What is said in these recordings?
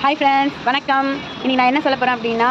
Hi friends, வணக்கம். இன்றைக்கி நான் என்ன சொல்ல போகிறேன் அப்படின்னா,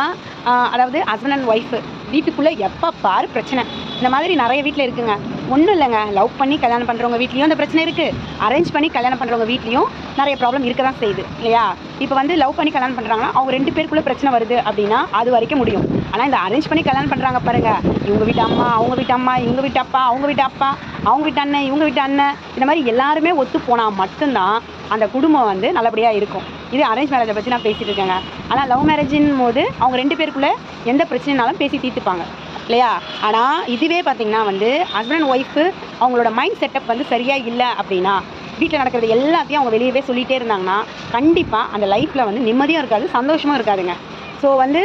அதாவது ஹஸ்பண்ட் அண்ட் ஒய்ஃபு வீட்டுக்குள்ளே எப்போ பாரு பிரச்சனை. இந்த மாதிரி நிறைய வீட்டில் இருக்குங்க. ஒன்றும் இல்லைங்க, லவ் பண்ணி கல்யாணம் பண்ணுறவங்க வீட்லேயும் இந்த பிரச்சனை இருக்குது, அரேஞ்ச் பண்ணி கல்யாணம் பண்ணுறவங்க வீட்லேயும் நிறைய ப்ராப்ளம் இருக்க தான் செய்யுது இல்லையா? இப்போ வந்து லவ் பண்ணி கல்யாணம் பண்ணுறாங்கன்னா அவங்க 2 பேருக்குள்ளே பிரச்சனை வருது அப்படின்னா அது வரைக்கும் முடியும். ஆனால் இந்த அரேஞ்ச் பண்ணி கல்யாணம் பண்ணுறாங்க பாருங்கள், இவங்க வீட்டு அம்மா, அவங்க வீட்டு அம்மா, இவங்க வீட்டு அப்பா, அவங்க வீட்டு அப்பா, அவங்க வீட்டு அண்ணன், இவங்க வீட்டு அண்ணன், இந்த மாதிரி எல்லாருமே ஒத்து போனால் மட்டும்தான் அந்த குடும்பம் வந்து நல்லபடியாக இருக்கும். இது அரேஞ்ச் மேரேஜை பற்றி நான் பேசிகிட்டு இருக்கேங்க. ஆனால் லவ் மேரேஜின் போது அவங்க 2 பேருக்குள்ளே எந்த பிரச்சனைனாலும் பேசி தீர்த்துப்பாங்க இல்லையா? ஆனால் இதுவே பார்த்திங்கன்னா வந்து ஹஸ்பண்ட் அண்ட் ஒய்ஃபு அவங்களோட மைண்ட் செட்டப் வந்து சரியாக இல்லை அப்படின்னா, வீட்டில் நடக்கிறது எல்லாத்தையும் அவங்க வெளியவே சொல்லிகிட்டே இருந்தாங்கன்னா கண்டிப்பாக அந்த லைஃப்பில் வந்து நிம்மதியும் இருக்காது, சந்தோஷமும் இருக்காதுங்க. ஸோ வந்து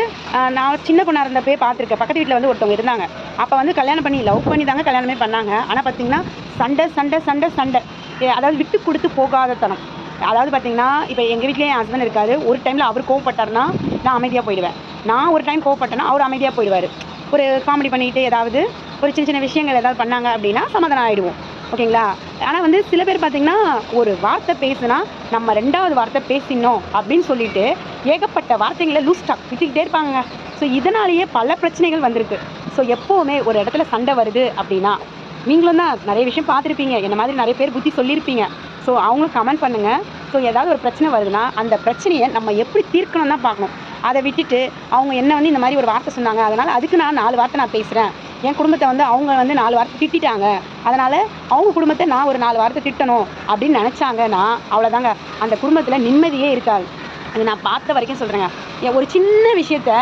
நான் சின்ன பொண்ணாக இருந்தப்பே பார்த்துருக்கேன். பக்கத்து வீட்டில் வந்து ஒருத்தவங்க இருந்தாங்க. அப்போ வந்து கல்யாணம் பண்ணி லவ் பண்ணி தாங்க கல்யாணமே பண்ணாங்க. ஆனால் பார்த்திங்கன்னா சண்டை சண்டை சண்டை சண்டை, அதாவது விட்டு கொடுத்து போகாத தனம். அதாவது பார்த்திங்கன்னா, இப்போ எங்கள் வீட்லேயே என் ஹஸ்பண்ட் இருக்காரு. ஒரு டைமில் அவர் கோவப்பட்டார்னா நான் அமைதியாக போயிடுவேன். நான் ஒரு டைம் கோவப்பட்டேன்னா அவர் அமைதியாக போயிடுவார். ஒரு காமெடி பண்ணிக்கிட்டு ஏதாவது ஒரு சின்ன சின்ன விஷயங்கள் ஏதாவது பண்ணாங்க அப்படின்னா சமாதானம் ஆகிடுவோம். ஓகேங்களா? ஆனால் வந்து சில பேர் பார்த்திங்கன்னா, ஒரு வார்த்தை பேசுனா நம்ம 2வது வார்த்தை பேசினோம் அப்படின்னு சொல்லிட்டு ஏகப்பட்ட வார்த்தைகளை லூஸ் ஸ்டாக் விட்டுக்கிட்டே இருப்பாங்க. ஸோ இதனாலேயே பல பிரச்சனைகள் வந்திருக்கு. ஸோ எப்போவுமே ஒரு இடத்துல சண்டை வருது அப்படின்னா, நீங்களும் தான் நிறைய விஷயம் பார்த்துருப்பீங்க, என்ன மாதிரி நிறைய பேர் புத்தி சொல்லியிருப்பீங்க. ஸோ அவங்களும் கமெண்ட் பண்ணுங்கள். ஸோ ஏதாவது ஒரு பிரச்சனை வருதுன்னா அந்த பிரச்சனையை நம்ம எப்படி தீர்க்கணும் தான் பார்க்கணும். அதை விட்டுட்டு அவங்க என்ன வந்து இந்த மாதிரி ஒரு வார்த்தை சொன்னாங்க, அதனால் அதுக்கு நான் 4 வார்த்தை நான் பேசுகிறேன், என் குடும்பத்தை வந்து அவங்க வந்து 4 வார்த்தை திட்டாங்க, அதனால் அவங்க குடும்பத்தை நான் ஒரு 4 வார்த்தை திட்டணும் அப்படின்னு நினச்சாங்கன்னா அவ்வளோதாங்க, அந்த குடும்பத்தில் நிம்மதியே இருக்காது. அது நான் பார்த்த வரைக்கும் சொல்கிறேங்க. ஒரு சின்ன விஷயத்த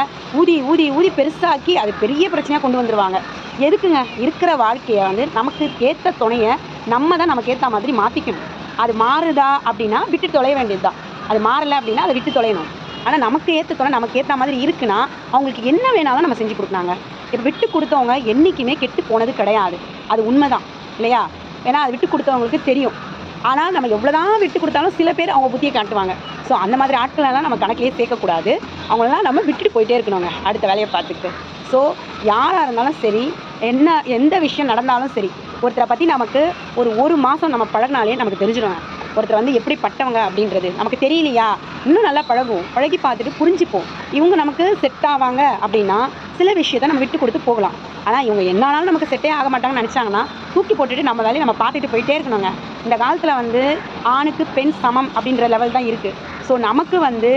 ஊதி ஊதி ஊதி பெருசாக்கி அது பெரிய பிரச்சனையாக கொண்டு வந்துடுவாங்க. எதுக்குங்க? இருக்கிற வாழ்க்கையை வந்து நமக்கு ஏற்ற துணையை நம்ம தான் நமக்கு ஏற்ற மாதிரி மாற்றிக்கணும். அது மாறுதா அப்படின்னா விட்டு தொலைய வேண்டியது தான். அது மாறலை அப்படின்னா அதை விட்டு தொலையணும். ஆனால் நமக்கு ஏற்ற துணை நமக்கு ஏற்ற மாதிரி இருக்குன்னா அவங்களுக்கு என்ன வேணாலும் நம்ம செஞ்சு கொடுக்கலாங்க. இப்போ விட்டு கொடுத்தவங்க என்றைக்குமே கெட்டு போனது கிடையாது. அது உண்மை தான் இல்லையா? ஏன்னா அது விட்டு கொடுத்தவங்களுக்கு தெரியும். ஆனால் நம்ம எவ்வளோ தான் விட்டு கொடுத்தாலும் சில பேர் அவங்க புத்தியை காட்டுவாங்க. ஸோ அந்த மாதிரி ஆட்களெல்லாம் நம்ம கணக்கிலே சேர்க்கக்கூடாது. அவங்களெல்லாம் நம்ம விட்டுட்டு போயிட்டே இருக்கணுங்க அடுத்த வேலையை பார்த்துக்கிட்டு. ஸோ யாராக இருந்தாலும் சரி, எந்த விஷயம் நடந்தாலும் சரி, ஒருத்தரை பற்றி நமக்கு ஒரு மாதம் நம்ம பழகினாலே நமக்கு தெரிஞ்சிடுங்க. ஒருத்தர் வந்து எப்படிப்பட்டவங்க அப்படின்றது நமக்கு தெரியலையா, இன்னும் நல்லா பழகுவோம், பழகி பார்த்துட்டு புரிஞ்சுப்போம். இவங்க நமக்கு செட் ஆவாங்க அப்படின்னா சில விஷயத்தை நம்ம விட்டு கொடுத்து போகலாம். ஆனால் இவங்க என்னாலும் நமக்கு செட்டே ஆக மாட்டாங்கன்னு நினச்சாங்கன்னா தூக்கி போட்டுட்டு நம்ம வேலையை நம்ம பார்த்துட்டு போயிட்டே இருக்கணுங்க. இந்த காலத்தில் வந்து ஆணுக்கு பெண் சமம் அப்படின்ற லெவல் தான் இருக்குது. ஸோ நமக்கு வந்து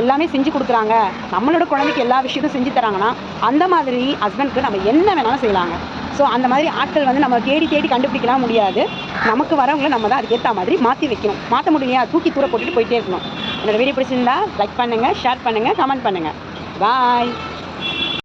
எல்லாமே செஞ்சு கொடுக்குறாங்க, நம்மளோட குழந்தைக்கு எல்லா விஷயத்தையும் செஞ்சு தராங்கன்னா அந்த மாதிரி ஹஸ்பண்ட்க்கு நம்ம என்ன வேணாலும் செய்யலாங்க. ஸோ அந்த மாதிரி ஆட்கள் வந்து நம்ம தேடி தேடி கண்டுபிடிக்கலாம் முடியாது. நமக்கு வரவங்களை நம்ம தான் அதுக்கேற்ற மாதிரி மாற்றி வைக்கணும். மாற்ற முடியலையா, தூக்கி தூர போட்டுட்டு போயிட்டே இருக்கணும். என்னோடய வீடியோ பிடிச்சிருந்தா லைக் பண்ணுங்கள், ஷேர் பண்ணுங்கள், கமெண்ட் பண்ணுங்கள். பாய்.